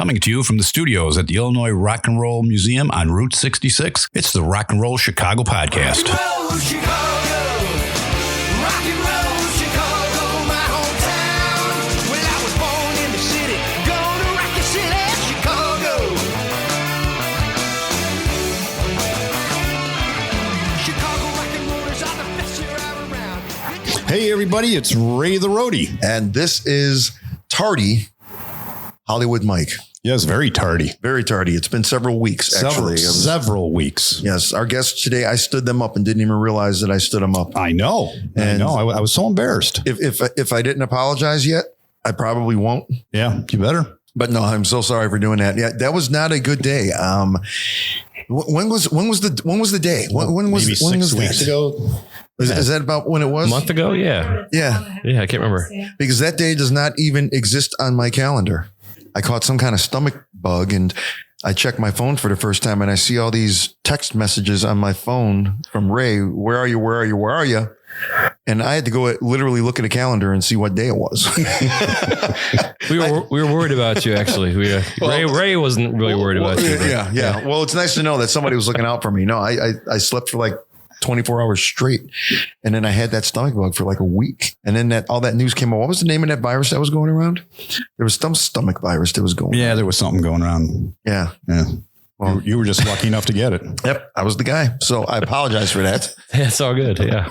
Coming to you from the studios at the Illinois Rock and Roll Museum on Route 66, it's the Rock and Roll Chicago podcast. Rock and roll, Chicago. Rock and roll, Chicago, my hometown. Well, I was born in the city, gonna rock your city, Chicago. Chicago rock and rollers are the best you're ever around. Hey, everybody, it's Ray the Roadie. And this is Tardy Hollywood Mike. Yes, very tardy. Very tardy. It's been several weeks, actually. Several weeks. Yes. Our guests today, I stood them up and didn't even realize that I stood them up. I know. And I was so embarrassed. If I didn't apologize yet, I probably won't. Yeah, you better. But no, I'm so sorry for doing that. Yeah, that was not a good day. When was the day? When was Maybe 6 weeks that? ago? Is that about when it was? A month ago? Yeah. Yeah. Yeah, I can't remember. Because that day does not even exist on my calendar. I caught some kind of stomach bug and I checked my phone for the first time and I see all these text messages on my phone from Ray. Where are you? Where are you? Where are you? And I had to go literally look at a calendar and see what day it was. We were worried about you, actually. Ray wasn't really worried about you. But, Yeah. Well, it's nice to know that somebody was looking out for me. No, I slept for like 24 hours straight. And then I had that stomach bug for like a week. And then all that news came out. What was the name of that virus that was going around? There was some stomach virus that was going around. Yeah, there was something going around. Yeah. Well, you were just lucky enough to get it. Yep. I was the guy. So I apologize for that. It's all good. Yeah.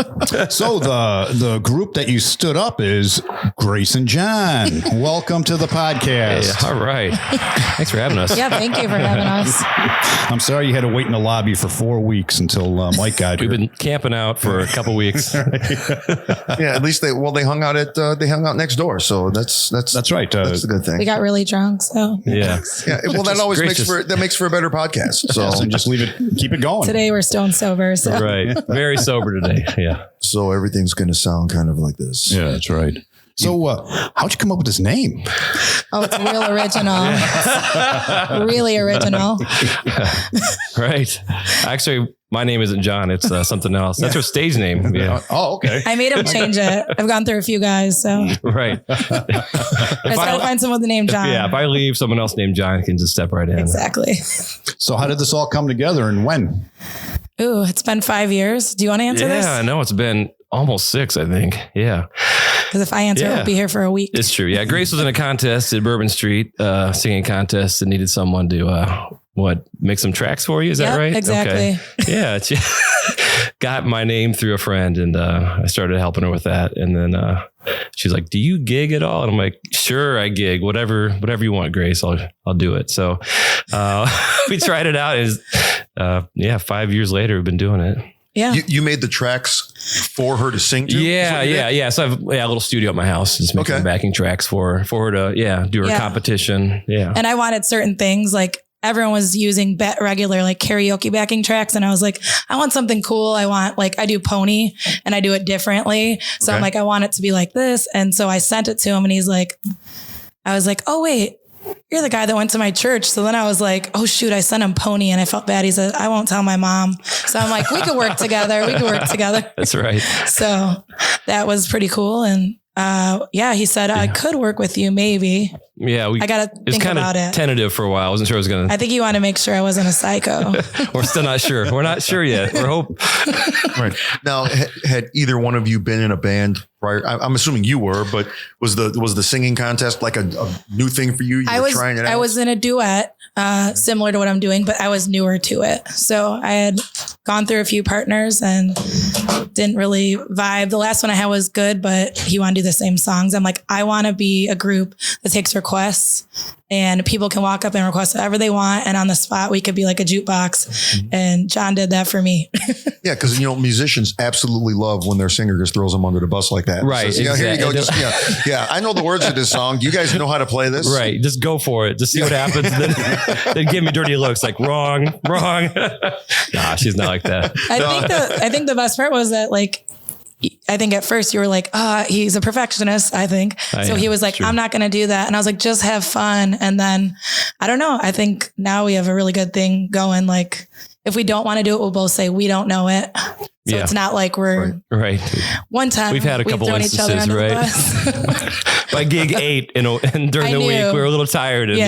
So the group that you stood up is Grace and John. Welcome to the podcast. All right. Thanks for having us. Yeah, thank you for having us. I'm sorry you had to wait in the lobby for 4 weeks until Mike got here. We've been camping out for a couple weeks. Yeah. At least they hung out next door. So that's right. That's the good thing. We got really drunk, so Yeah. Yeah. Well, that always makes for a better podcast. So, Yes, and just keep it going. today we're stone sober. So Right. Very sober today. Yeah. so everything's going to sound kind of like this. Yeah, that's right. So how'd you come up with this name? oh, it's real original. Really original. Right. Actually, my name isn't John. It's something else. That's our stage name. Yeah. Oh, okay. I made him change it. I've gone through a few guys, so Right. I just gotta find someone with the name John. Yeah. If I leave, someone else named John can just step right in. Exactly. So how did this all come together and when? Ooh, it's been 5 years. Do you want to answer this? Yeah, I know it's been almost 6, I think. Yeah. Because if I answer, Yeah. we'll be here for a week. It's true. Yeah. Grace was in a contest at Bourbon Street, singing contest and needed someone to, make some tracks for you? Is that Yep, right? exactly. Okay. Yeah. She got my name through a friend and I started helping her with that. And then she's like, do you gig at all? And I'm like, sure, I gig. Whatever you want, Grace, I'll do it. So we tried it out. 5 years later, we've been doing it. Yeah. You made the tracks for her to sing to? Yeah. So I have a little studio at my house, just making backing tracks for her to, do her competition. Yeah. And I wanted certain things like everyone was using regular like karaoke backing tracks. And I was like, I want something cool. I do Pony and I do it differently. So I'm like, I want it to be like this. And so I sent it to him and I was like, oh, wait, you're the guy that went to my church. So then I was like, oh shoot, I sent him Pony and I felt bad. He said, I won't tell my mom. So I'm like, we could work together. That's right. So that was pretty cool. And he said, I could work with you, maybe. Yeah, I got to think about it. Tentative for a while. I wasn't sure I was going to. I think you want to make sure I wasn't a psycho. We're still not sure. We're not sure yet. We're hoping. Right. Now, had either one of you been in a band prior? I'm assuming you were, but was the singing contest like a new thing for you? You were trying it out? I was in a duet, similar to what I'm doing, but I was newer to it. So I had gone through a few partners and didn't really vibe. The last one I had was good, but he wanted to do the same songs. I'm like, I want to be a group that takes requests and people can walk up and request whatever they want. And on the spot, we could be like a jukebox. And John did that for me. Yeah. Cause musicians absolutely love when their singer just throws them under the bus like that. Right. Says, here you go. I know the words of this song. Do you guys know how to play this? Right. Just go for it. Just see what happens. Then give me dirty looks like wrong. Nah, she's not like that. I think the best part was that I think at first you were like, he's a perfectionist, I think. So he was like, I'm not going to do that. And I was like, just have fun. And then I don't know. I think now we have a really good thing going. Like if we don't want to do it, we'll both say we don't know it. So it's not like we're right. One time we've had a couple instances, right? By gig 8 and during the week, we were a little tired. And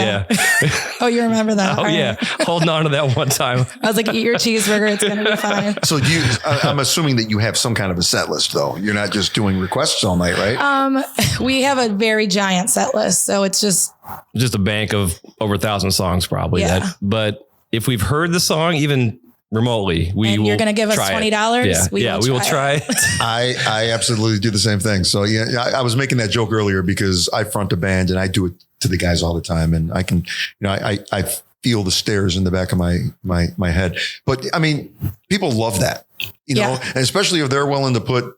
Oh, you remember that? Oh All yeah, right. holding on to that one time. I was like, eat your cheeseburger. It's going to be fine. So I'm assuming that you have some kind of a set list, though. You're not just doing requests all night, right? We have a very giant set list. So it's just, Just a bank of over 1,000 songs, probably. Yeah. But if we've heard the song, even remotely, we and will you're going to give us try it. $20. Yeah, we will try it. I absolutely do the same thing. So yeah, I was making that joke earlier because I front a band and I do it to the guys all the time, and I can, I feel the stares in the back of my head. But I mean, people love that. Yeah. And especially if they're willing to put,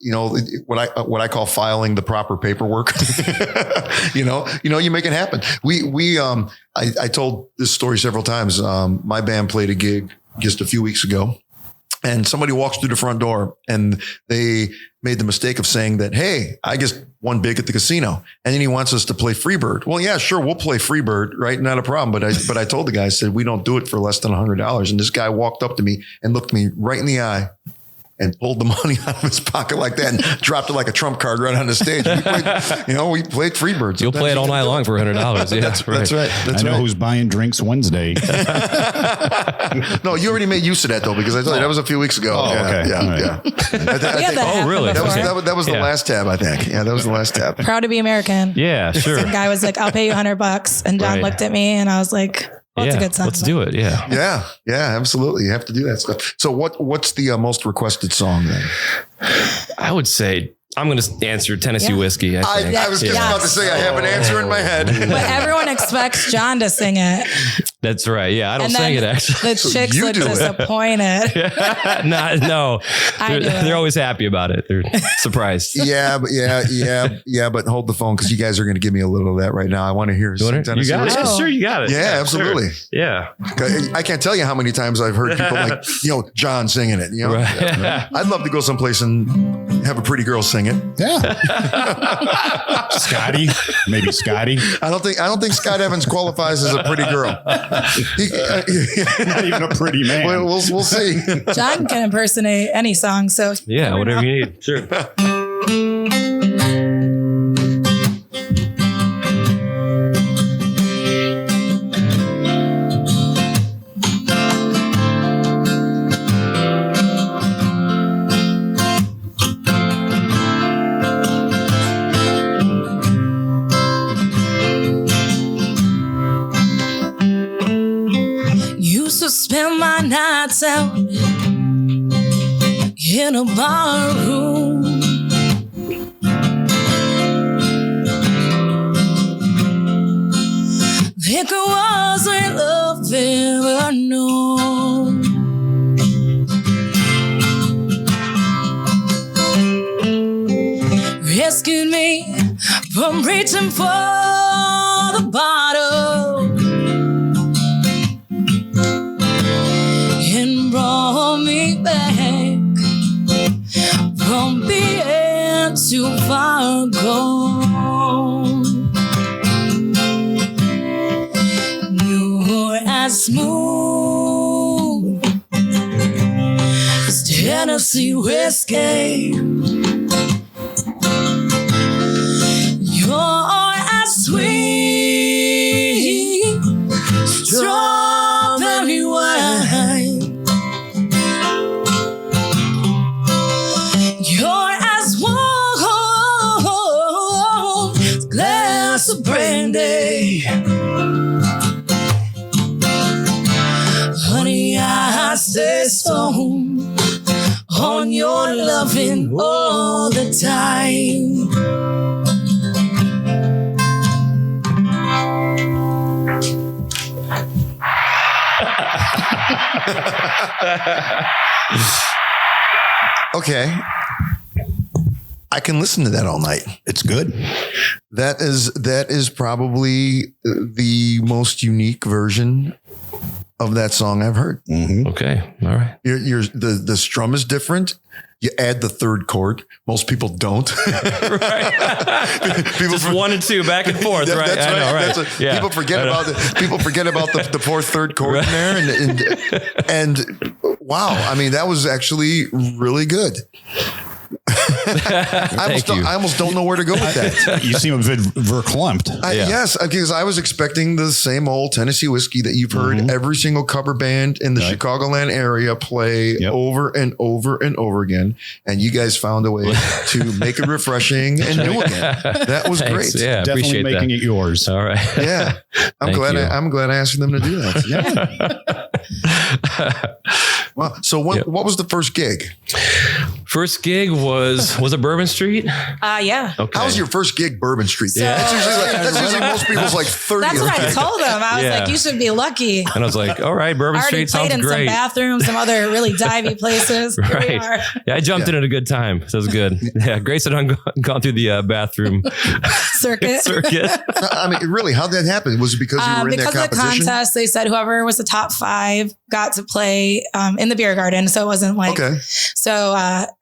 what I call filing the proper paperwork. You make it happen. I told this story several times. My band played a gig just a few weeks ago, and somebody walks through the front door and they made the mistake of saying that, hey, I just won big at the casino. And then he wants us to play Freebird. Well, yeah, sure. We'll play Freebird, right? Not a problem. But I told the guy, I said, we don't do it for less than $100. And this guy walked up to me and looked me right in the eye and pulled the money out of his pocket like that and dropped it like a trump card right on the stage. We played Freebird. You'll play it all night long for $100. Yeah, That's right. I know who's buying drinks Wednesday. No, you already made use of that though, because I told you that was a few weeks ago. Oh, okay. All right. Yeah. Oh, really? That was Okay. that was the Yeah. last tab, I think. Yeah, that was the last tab. proud to be American. Yeah, sure. Some guy was like, I'll pay you $100. And John Right. looked at me and I was like, well, that's a good song. Let's do it. Yeah. Yeah, absolutely. You have to do that stuff. So what's the most requested song then? I would say I'm going to answer Tennessee Yeah. Whiskey. I think. I was just about to say I have an answer in my head. But everyone expects John to sing it. That's right. Yeah, I don't And sing then it actually. the chicks you look do it. disappointed. No, I do it. they're always happy about it. They're surprised. Yeah, but hold the phone because you guys are going to give me a little of that right now. I want to hear You want it? You Tennessee got it. Whiskey. Yeah, sure, you got it. Yeah, sure. absolutely. Yeah. I can't tell you how many times I've heard people like, John singing it. Right. I'd love to go someplace and have a pretty girl sing it. Yeah. Scotty. Maybe Scotty. I don't think Scott Evans qualifies as a pretty girl. Not even a pretty man. We'll see. John can impersonate any song. So Yeah, whatever you need. Sure. used to spend my nights out in a bar room. Liquor wasn't love ever known. Rescued me from reaching for the bottle and brought me back from being too far gone. You're as smooth as Tennessee whiskey. You're as sweet strawberry wine. You're as warm as a glass of brandy. Honey, I stay stoned on your loving all the time. Okay. I can listen to that all night. It's good. That is probably the most unique version of that song I've heard. Okay. All right. The strum is different. You add the third chord. Most people don't. People Just one and two back and forth, right? That's I know, right. That's Yeah. People forget about the fourth third chord in there, and wow, I mean that was actually really good. Thank you. I almost don't know where to go with that. You seem a bit verklempt. Yes, because I was expecting the same old Tennessee whiskey that you've heard every single cover band in the Chicagoland area play over and over and over again. And you guys found a way to make it refreshing and new again. That was Thanks. great. Yeah, Definitely appreciate making that. it yours. All right. Yeah. I'm Thank glad you. I'm glad I asked them to do that. Yeah. Well, so what was the first gig? First gig was it Bourbon Street? Yeah. Okay. How was your first gig, Bourbon Street? That's usually most people's like 30th. That's what I gig. told him. I was Yeah. like, you should be lucky. And I was like, all right, Bourbon I already Street played sounds in some great. bathrooms, some other really divey places. Here we Right. are. Yeah, I jumped in at a good time. So it was good. Yeah, Grace had gone through the bathroom Circuit. circuit. I mean, really, how'd that happen? Was it because you were in that because of the competition? contest, they said whoever was the top 5 got to play in the beer garden. So it wasn't like, Okay. so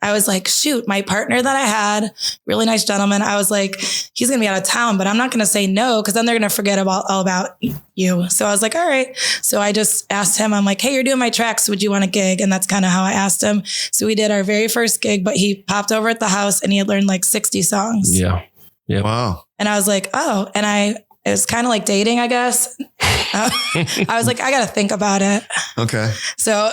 I was like, shoot, my partner that I had, really nice gentleman. I was like, he's going to be out of town, but I'm not going to say no, because then they're going to forget all about you. So I was like, all right. So I just asked him, I'm like, hey, you're doing my tracks. Would you want a gig? And that's kind of how I asked him. So we did our very first gig, but he popped over at the house and he had learned like 60 songs. Yeah. Yep. Wow. And I was like, oh, and it was kind of like dating, I guess. I was like, I got to think about it. Okay. So,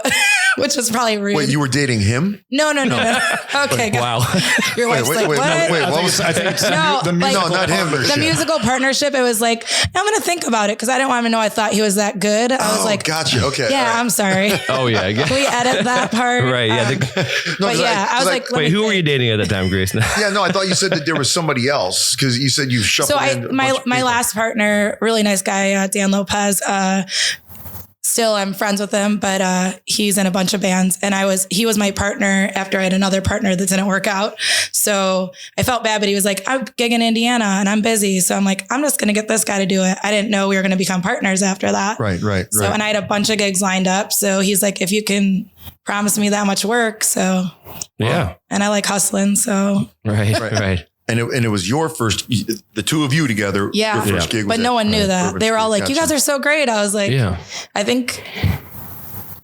which was probably rude. Wait, you were dating him? No. Okay. Wow. Your wife's like, what? What was I think it's No, the like- musical No, not him. partnership. The musical partnership, it was like, I'm going to think about it because I didn't want him to know I thought he was that good. I was like, gotcha. Okay. yeah, all right. I'm sorry. Oh yeah. I guess. Can we edit that part? Right. Yeah. No, But 'cause yeah, I was 'cause like, let Wait, me who were think. you dating at that time, Grace? yeah, no, I thought you said that there was somebody else because you said you shuffled So in a bunch my of people. last partner, really nice guy, Dan Lopez. Still, I'm friends with him, but he's in a bunch of bands, and he was my partner after I had another partner that didn't work out. So I felt bad, but he was like, I'm gigging in Indiana and I'm busy, so I'm like, I'm just gonna get this guy to do it. I didn't know we were gonna become partners after that. Right. So and I had a bunch of gigs lined up. So he's like, if you can promise me that much work, so Yeah. and I like hustling, so Right. And it was your first, the two of you together. Yeah. Your first gig was but no at one knew that. Bourbon They were all Street. like, you guys Gotcha. are so great. I was like, Yeah. I think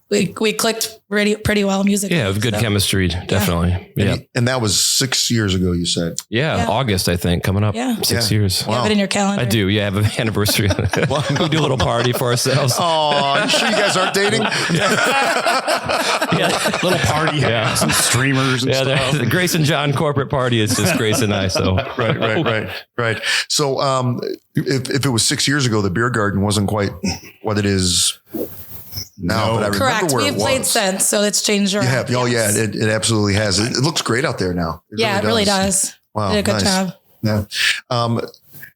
we clicked pretty well musically. Yeah. It was good so. chemistry. Definitely. Yeah. And that was 6 years ago, you said. Yeah. Yeah. August, I think, coming up. Yeah. 6 years. You have it in your calendar. I do. Yeah. I have an anniversary. We do a little party for ourselves. Oh, you sure you guys aren't dating? Yeah. little party Yeah. some streamers and Yeah, stuff. the Grace and John corporate party is just Grace and I. So Right. So, if it was 6 years ago, the beer garden wasn't quite what it is now. No. But I remember Correct. where We've it played was. since, so it's changed around. You have. Oh, Yes. yeah. It absolutely has. It looks great out there now. It really does. Wow. Did a good nice. job. Yeah.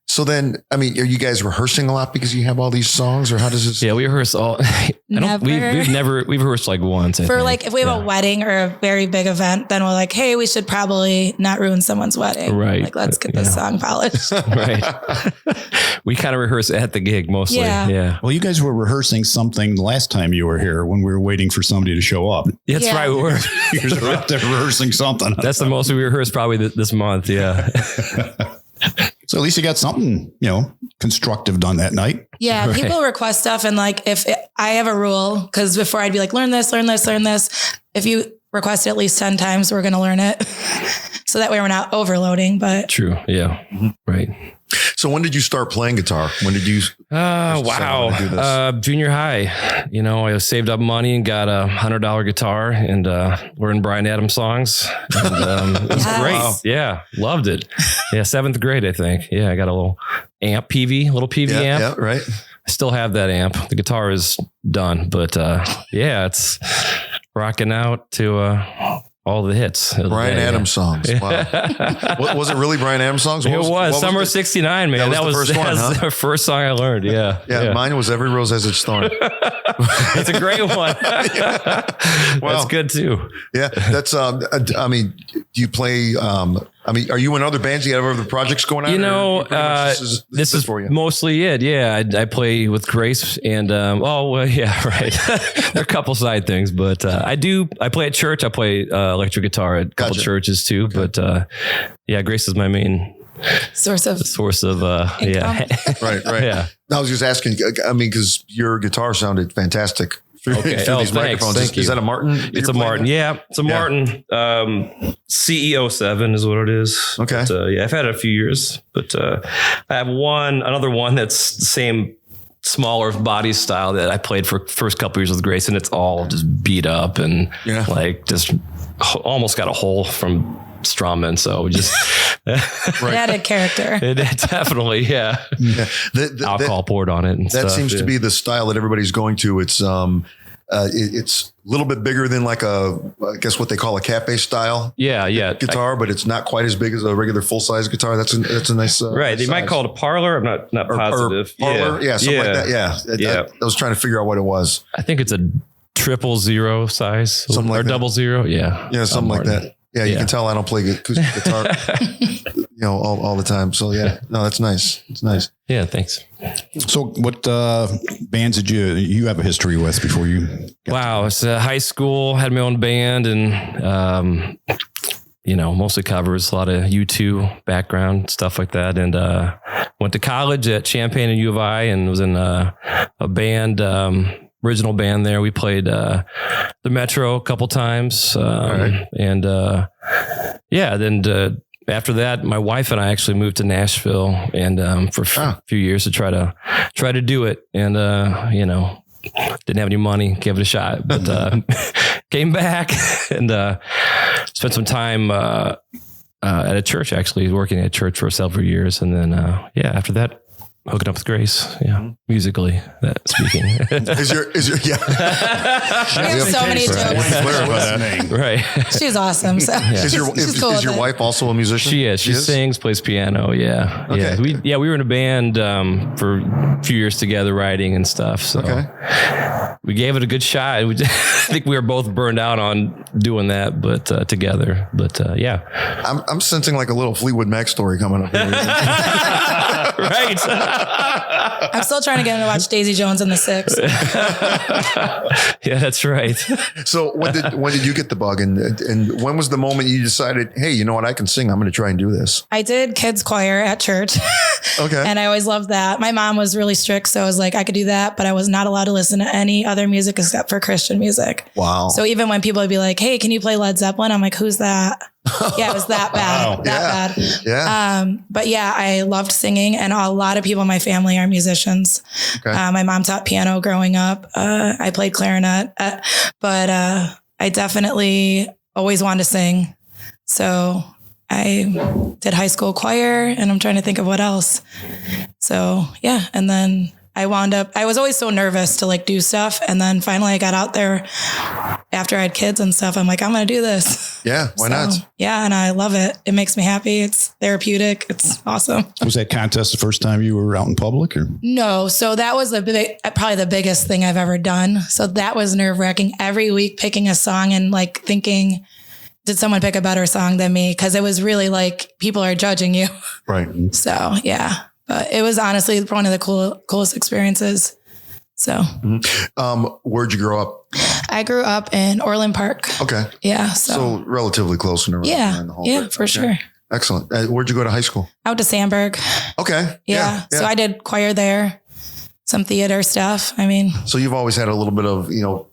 So then, I mean, are you guys rehearsing a lot because you have all these songs, or how does this? yeah, we rehearse all. Never. We've rehearsed like once. I For think. like, if we have a wedding or a very big event, then we're like, hey, we should probably not ruin someone's wedding. Right. Like, let's get this song polished. Right. We kind of rehearse at the gig mostly. Yeah. Yeah. Well, you guys were rehearsing something the last time you were here when we were waiting for somebody to show up. That's Yeah. right. We were. You guys were out there rehearsing something. That's the most we rehearsed probably this month. Yeah. So at least you got something, constructive done that night. Yeah, Right. people request stuff, and like I have a rule, because before I'd be like, learn this. If you request it at least 10 times, we're going to learn it. So that way we're not overloading. But True. Yeah. Right. So when did you start playing guitar? When did you? Wow. to do this? Junior high, I saved up money and got a $100 guitar and learned Bryan Adams songs. And, it was Yes. great. Wow. Yeah. Loved it. Yeah. 7th grade, I think. Yeah. I got a little amp little PV amp. Yeah, right. I still have that amp. The guitar is done, but yeah, it's rocking out to all the hits. of the Bryan day, yeah. Adams songs. Wow. Was it really Bryan Adams songs? It What was what Summer the- 69, man. That was the first one, huh? the first song I learned. Yeah. Yeah, mine was Every Rose Has Its Thorn. That's a great one. That's good too. Yeah, that's. I mean, do you play? Are you in other bands? Do you have other projects going on? You or know, pretty much this is for you. mostly it. Yeah, I play with Grace, and yeah, right. There are a couple side things, but I play at church. I play electric guitar at a couple Gotcha. churches too. But yeah, Grace is my main source of yeah. Right. Yeah. I was just asking. I mean, because your guitar sounded fantastic through, Okay. through Oh, these thanks. microphones. Thank Is you. that a Martin? It's a Martin. Yeah, it's a Martin. CEO7 is what it is. Okay. But, yeah, I've had it a few years, but I have another one that's the same smaller body style that I played for first couple years with Grace, and it's all just beat up and like just almost got a hole from strumming. So we just It had a character. it definitely, yeah. Alcohol poured on it and That stuff. seems to be the style that everybody's going to. It's it's a little bit bigger than like I guess what they call a cafe style yeah. guitar, but it's not quite as big as a regular full size guitar. That's a nice Right. They might size. call it a parlor. I'm not positive. Parlor, yeah, something like that. Yeah. I was trying to figure out what it was. I think it's a 000 size, Something like or that. 00. Yeah. Yeah, something like Martin. that. Yeah, you Yeah. can tell I don't play acoustic guitar, all the time. So yeah, no, that's nice. It's nice. Yeah. Thanks. So what bands did you have a history with before you? Wow. It's high school, had my own band and, mostly covers, a lot of U2 background, stuff like that. And went to college at Champaign and U of I and was in a band, original band there. We played the Metro a couple times. And then after that, my wife and I actually moved to Nashville and for a few years to try to do it. And, didn't have any money, gave it a shot, but came back and spent some time at a church, actually working at a church for several years. And then, after that, hooking up with Grace, musically speaking. Is your We have so many jokes. Right. She's awesome. So is your she's cool with is your it. wife also a musician? She is. She sings, plays piano. Yeah. Okay. Yeah. We were in a band for a few years together, writing and stuff. So we gave it a good shot. I think we were both burned out on doing that, but together. But I'm sensing like a little Fleetwood Mac story coming up here. right. I'm still trying to get him to watch Daisy Jones and the Six. Yeah, that's right. So when did you get the bug, and when was the moment you decided, hey, you know what, I can sing, I'm going to try and do this? I did kids choir at church. Okay. And I always loved that. My mom was really strict, so I was like, I could do that, but I was not allowed to listen to any other music except for Christian music. Wow. So even when people would be like, hey, can you play Led Zeppelin? I'm like, who's that? Yeah, it was that bad. Wow. That bad. Yeah. But yeah, I loved singing, and a lot of people in my family are musicians. Okay. My mom taught piano growing up. I played clarinet, but I definitely always wanted to sing. So I did high school choir, and I'm trying to think of what else. So yeah, and then I was always so nervous to like do stuff. And then finally I got out there after I had kids and stuff. I'm like, I'm going to do this. Yeah. Why not? Yeah. And I love it. It makes me happy. It's therapeutic. It's awesome. Was that contest the first time you were out in public? Or? No. So that was probably the biggest thing I've ever done. So that was nerve wracking every week, picking a song and like thinking, did someone pick a better song than me? Cause it was really like people are judging you. Right. So yeah. But it was honestly one of the coolest experiences. So, Where'd you grow up? I grew up in Orland Park. Okay. Yeah. So So, relatively close and around yeah. the whole Yeah, bit. for Okay. sure. Excellent. Where'd you go to high school? Out to Sandburg. Okay. Yeah. So I did choir there, some theater stuff. I mean, So you've always had a little bit of, you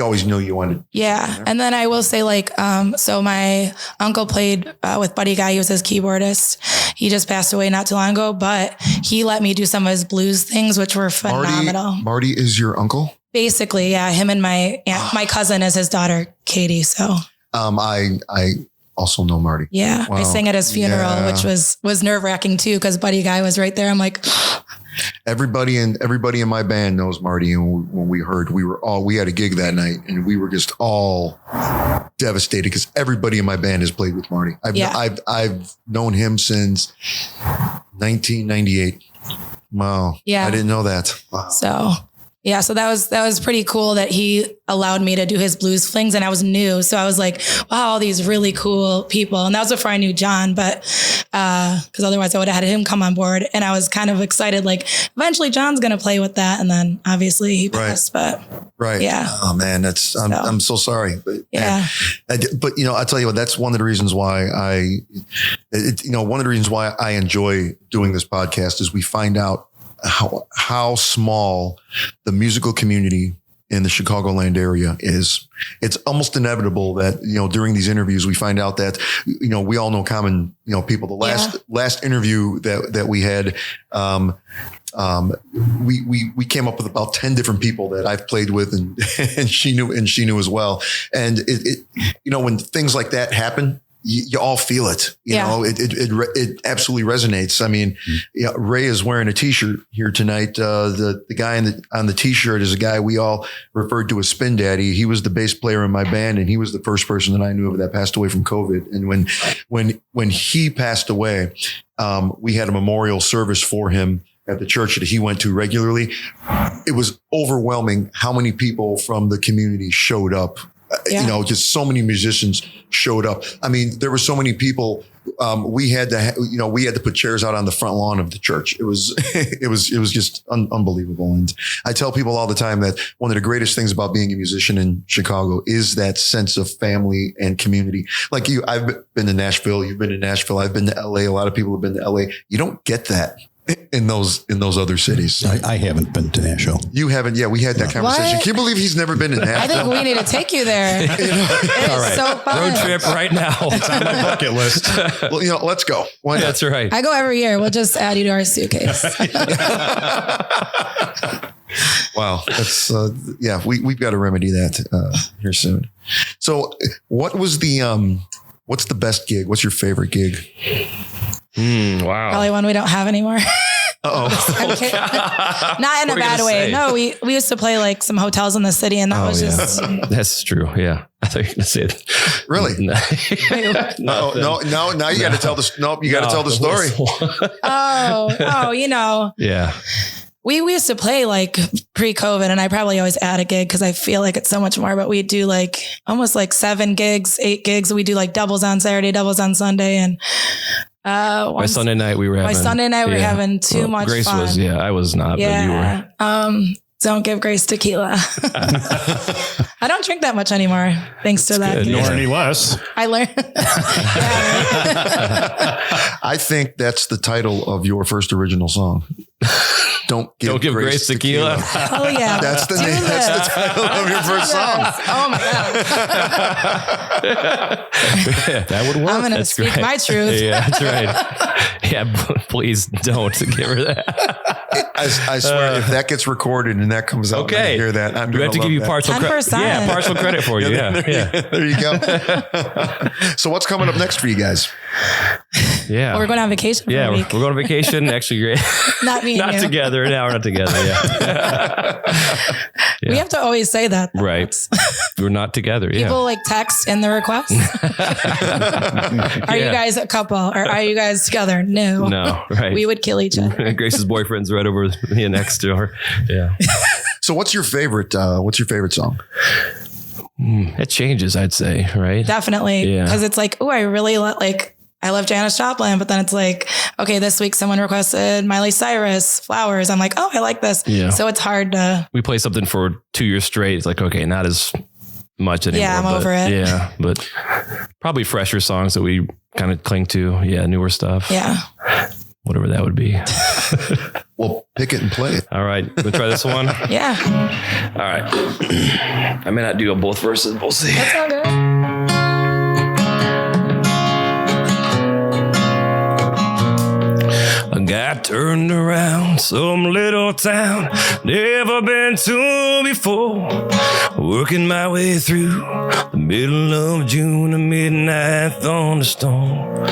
always knew you wanted. yeah. And then I will say so my uncle played with Buddy Guy. He was his keyboardist. He just passed away not too long ago, but he let me do some of his blues things, which were phenomenal. Marty is your uncle? Basically, yeah. Him and my aunt, my cousin is his daughter, Katie. So I also know Marty. yeah, I Wow. sang at his funeral, Yeah. which was nerve wracking too, because Buddy Guy was right there. I'm like, Everybody in my band knows Marty. And when we heard, we had a gig that night and we were just all devastated because everybody in my band has played with Marty. I've known him since 1998. Wow. Yeah. I didn't know that. Wow. so yeah, so that was pretty cool that he allowed me to do his blues flings, and I was new. So I was like, wow, all these really cool people. And that was before I knew John, but because otherwise I would have had him come on board. And I was kind of excited, like eventually John's going to play with that. And then obviously he passed, but Right. Yeah. Oh man, I'm so sorry. But yeah. But I'll tell you what, that's one of the reasons why one of the reasons why I enjoy doing this podcast is we find out how small the musical community in the Chicagoland area is. It's almost inevitable that, during these interviews, we find out that, we all know common, people. The last interview that we had, we came up with about 10 different people that I've played with and she knew as well. And it when things like that happen, you all feel it, it absolutely resonates. I mean, Ray is wearing a t-shirt here tonight. The guy on the t-shirt is a guy we all referred to as Spin Daddy. He was the bass player in my band, and he was the first person that I knew of that passed away from COVID. And when he passed away, we had a memorial service for him at the church that he went to regularly. It was overwhelming how many people from the community showed up. Just so many musicians showed up. I mean, there were so many people. We had to put chairs out on the front lawn of the church. It was just unbelievable. And I tell people all the time that one of the greatest things about being a musician in Chicago is that sense of family and community. Like you, I've been to Nashville. You've been to Nashville. I've been to LA. A lot of people have been to LA. You don't get that in those other cities. I haven't been to Nashville. You haven't? Yeah, we had that conversation. What? Can you believe he's never been to Nashville? I think we need to take you there. It is so fun. Road trip right now. It's on my bucket list. Well, let's go. Why not? That's right. I go every year. We'll just add you to our suitcase. Wow. That's, we've got to remedy that here soon. So what was what's the best gig? What's your favorite gig? Wow. Probably one we don't have anymore. Uh-oh. Okay. Not in a What are you bad gonna way. say? No, we used to play like some hotels in the city, and that was just That's true. Yeah. I thought you were going to say that. Really? No. No, now you got to tell the, you got to tell the story. Yeah. We used to play like pre-COVID, and I probably always add a gig because I feel like it's so much more, but we do like almost like 7 gigs, 8 gigs. We do like doubles on Saturday, doubles on Sunday. And By Sunday night, we were having too much Grace fun. was, I was not, but you were. Don't give Grace tequila. I don't drink that much anymore, thanks to that. good. gig. Nor any less. I learned. I think that's the title of your first original song. Don't give Grace tequila. Oh yeah. That's the Do name. That's the this. title of your first song. Oh my God. That would work. I'm going to That's speak great. my truth. Yeah, that's right. Yeah, please don't give her that. I swear, if that gets recorded and that comes out, and I Okay. hear that, I'm We going have to give you partial credit. 10%. Yeah, partial credit for you. Yeah. There you go. So what's coming up next for you guys? Yeah. We're going on vacation for Yeah, a we're week. going on vacation. Actually, great. Not me and Not you. together. Now we're not together. Yeah. We have to always say that. though. Right. We're not together. Yeah. People like text in the request. Are you guys a couple or are you guys together? No. No, right. We would kill each other. Grace's boyfriend's right over here next to her. Yeah. So what's your favorite song? It changes, I'd say, right? Definitely. Yeah. Because it's like, oh, I love Janis Joplin, but then it's like, okay, this week someone requested Miley Cyrus, Flowers. I'm like, oh, I like this. Yeah. So it's hard to. We play something for 2 years straight. It's like, okay, not as much anymore. Yeah, I'm but over it. Yeah, but probably fresher songs that we kind of cling to. Yeah, newer stuff. Yeah. Whatever that would be. Well, pick it and play it. All right, we'll try this one. Yeah. All right. I may not do both verses. We'll see. That's all good. I got turned around some little town never been to before. Working my way through the middle of June, a midnight thunderstorm.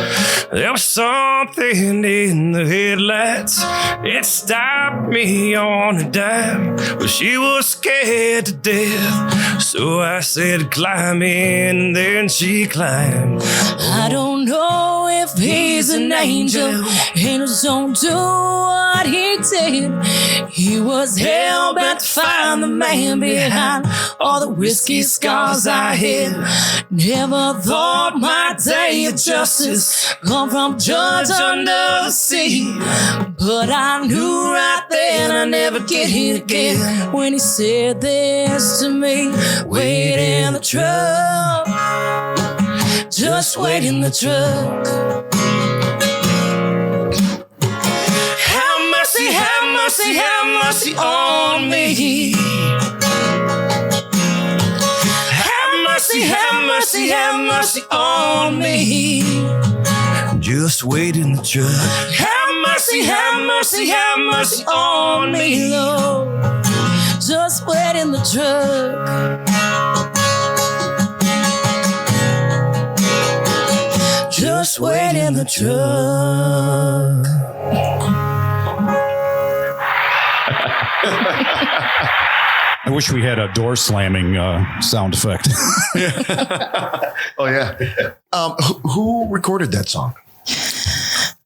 There was something in the headlights. It stopped me on a dime, but she was scared to death. So I said, climb in, and then she climbed. I don't know if he's an angel. Angels don't do what he did. He was hell-bent to find the man behind all the whiskey scars I hid. Never thought my day of justice come from judge under the sea. But I knew right then I'd never get hit again when he said this to me. Wait in the truck. Just wait in the truck. Have mercy, have mercy, have mercy on me. mercy on me. Just wait in the truck. Have mercy, have mercy, have mercy on me, Lord. Just wait in the truck. Just wait in the truck. I wish we had a door slamming sound effect. Oh yeah. Who recorded that song?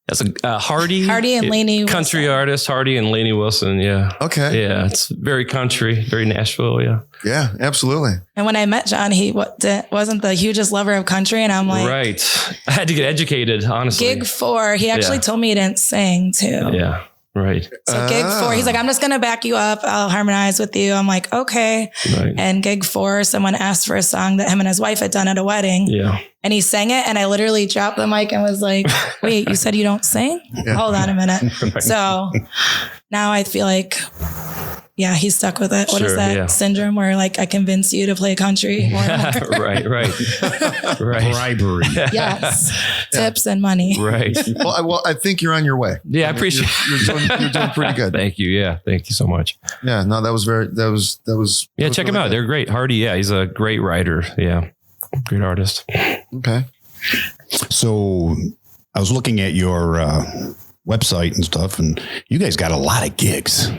That's a Hardy and Lainey country artist, Hardy and Lainey Wilson. Yeah. Okay. Yeah. It's very country, very Nashville. Yeah. Yeah, absolutely. And when I met John, he wasn't the hugest lover of country. And I'm like, Right. I had to get educated, honestly. Gig 4, he actually told me he didn't sing too. Yeah. Right. So gig 4, he's like, I'm just going to back you up. I'll harmonize with you. I'm like, okay. Right. And gig 4, someone asked for a song that him and his wife had done at a wedding. Yeah. And he sang it. And I literally dropped the mic and was like, wait, you said you don't sing? Hold on a minute. So now I feel like, yeah, he's stuck with it. What is Sure, that syndrome where like I convince you to play country? More and more? Right. Bribery. Yes. Tips and money. Right. Well, I think you're on your way. Yeah, I appreciate You're doing pretty good. Thank you. Yeah. Thank you so much. Yeah, no, that was Yeah, check him out. They're great. Hardy, yeah, he's a great writer. Yeah. Great artist. Okay. So I was looking at your website and stuff, and you guys got a lot of gigs.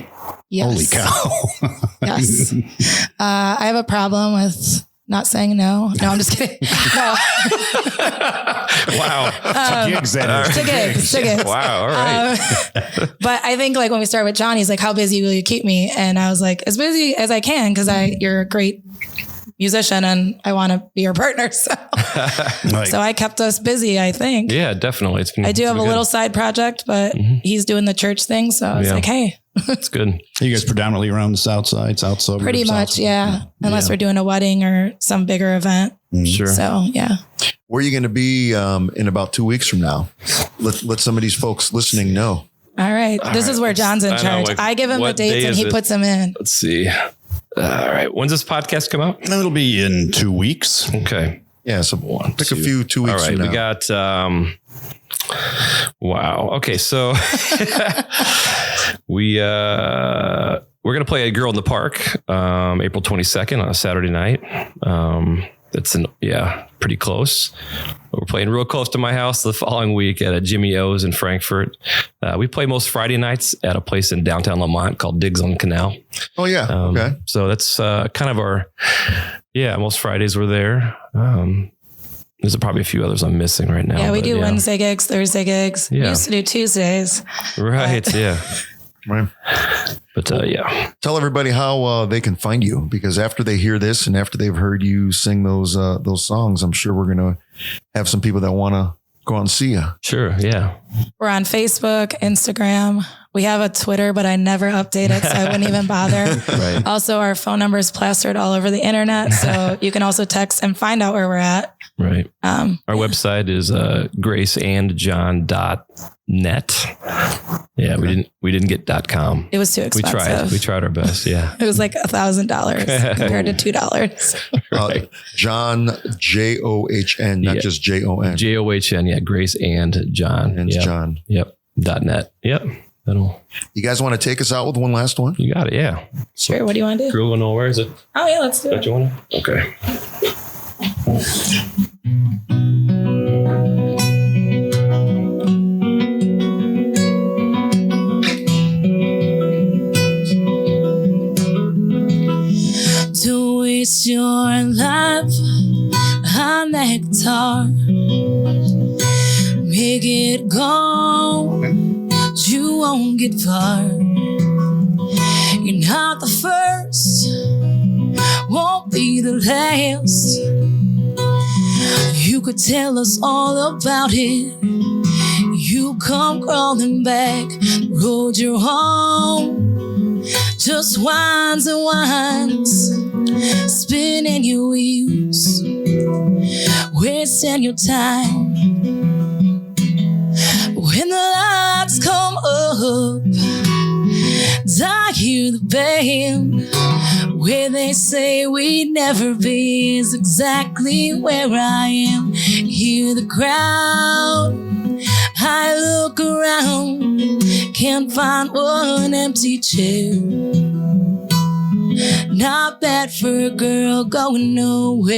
Yes. Holy cow. Yes. I have a problem with not saying no. No, I'm just kidding. No. Wow. Gigs that is. To gigs. Wow. All right. But I think like when we started with John, he's like, how busy will you keep me? And I was like, as busy as I can, because you're a great musician and I want to be your partner. So, Right. so I kept us busy, I think. Yeah, definitely. I do have a little side project, but he's doing the church thing. So I was like, hey, It's good. You guys predominantly around the south side, south suburbs? pretty much. south- Yeah. Unless we're doing a wedding or some bigger event. Sure. So yeah. Where are you going to be in about 2 weeks from now? Let some of these folks listening know. All right. This is where John's in I know, charge. like, I give him the what day dates and is he it? puts them in. Let's see. All right. When's this podcast come out? It'll be in 2 weeks. Okay. Yeah, so pick a few 2 weeks All right. from now. We got, wow. Okay. So we're going to play A Girl in the Park, April 22nd on a Saturday night. That's pretty close. We're playing real close to my house the following week at a Jimmy O's in Frankfurt. We play most Friday nights at a place in downtown Lamont called Diggs on the Canal. Oh, yeah. Okay. So that's kind of our, most Fridays we're there. There's probably a few others I'm missing right now. Yeah, we but do Wednesday gigs, Thursday gigs. We Yeah. used to do Tuesdays. Right. Yeah. Right. But Tell everybody how they can find you, because after they hear this and after they've heard you sing those songs, I'm sure we're going to have some people that want to go out and see you. sure. Yeah. We're on Facebook, Instagram. We have a Twitter, but I never update it, so I wouldn't even bother. Right. Also, our phone number is plastered all over the internet, so you can also text and find out where we're at. Right. Our website is graceandjohn.net. Yeah, we didn't get .com. It was too We expensive. tried our best. Yeah. It was like $1,000 compared to $2. John, John, not just JON. JOHN. Yeah. Grace and John. And Yep. John. Yep. .net. Yep. You guys want to take us out with one last one? You got it. Yeah. Sure, what do you want to do? Girl, wanna know where is it? Oh, yeah, let's do Don't it. you want to? Okay. To waste your life on that guitar, make it go, you won't get far. You're not the first, won't be the last. You could tell us all about it. You come crawling back, the road you're on just winds and winds, spinning your wheels, wasting your time. When the lights come up, I hear the band where they say we'd never be is exactly where I am. Hear the crowd, I look around, can't find one empty chair. Not bad for a girl going nowhere.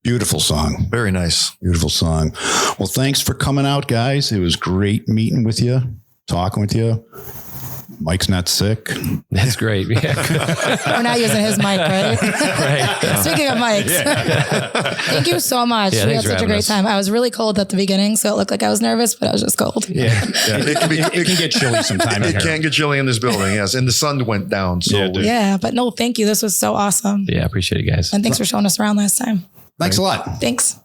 Beautiful song. Very nice. Beautiful song. Well, thanks for coming out, guys. It was great meeting with you, talking with you. Mike's not sick. That's great. Yeah. We're not using his mic, right? Right. Speaking of mics, thank you so much. Yeah, we had thanks for such a having great us. time. I was really cold at the beginning, so it looked like I was nervous, but I was just cold. Yeah. It It can get chilly sometime. in It here. can't get chilly in this building, yes. And the sun went down. So Yeah, dude. Yeah, but no, thank you. This was so awesome. Yeah, appreciate it, guys. And thanks for showing us around last time. Thanks a lot. Thanks.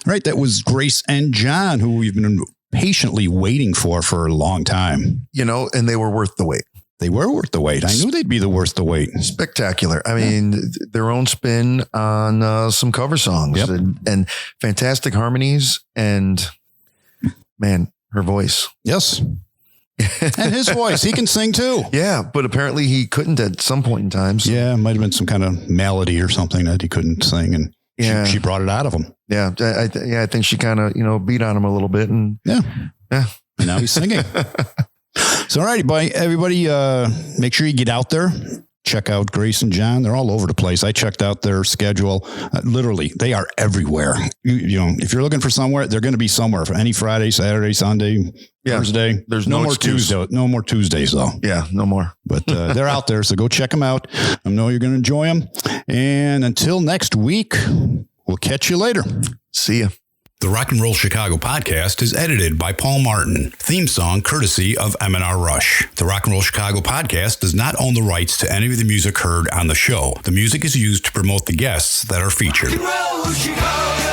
Right. That was Grace and John, who we've been patiently waiting for a long time. you know, and they were worth the wait. They were worth the wait. I knew they'd be worth the wait. Spectacular. I mean, their own spin on some cover songs Yep. and fantastic harmonies. And man, her voice. Yes. And his voice, he can sing too. Yeah, but apparently he couldn't at some point in time. So, Yeah, might have been some kind of malady or something that he couldn't sing, and Yeah. she brought it out of him. yeah, I think she kind of, beat on him a little bit. And Yeah. yeah, And now he's singing. So, all righty, bye. Everybody, make sure you get out there. Check out Grace and John. They're all over the place. I checked out their schedule. Literally, they are everywhere. You know, if you're looking for somewhere, they're going to be somewhere for any Friday, Saturday, Sunday, Yeah. Thursday. There's no no more excuse. Tuesday. No more Tuesdays though. yeah, no more. But they're out there, so go check them out. I know you're going to enjoy them. And until next week, we'll catch you later. See ya. The Rock and Roll Chicago podcast is edited by Paul Martin. Theme song courtesy of M&R Rush. The Rock and Roll Chicago podcast does not own the rights to any of the music heard on the show. The music is used to promote the guests that are featured. Rock and roll, Chicago.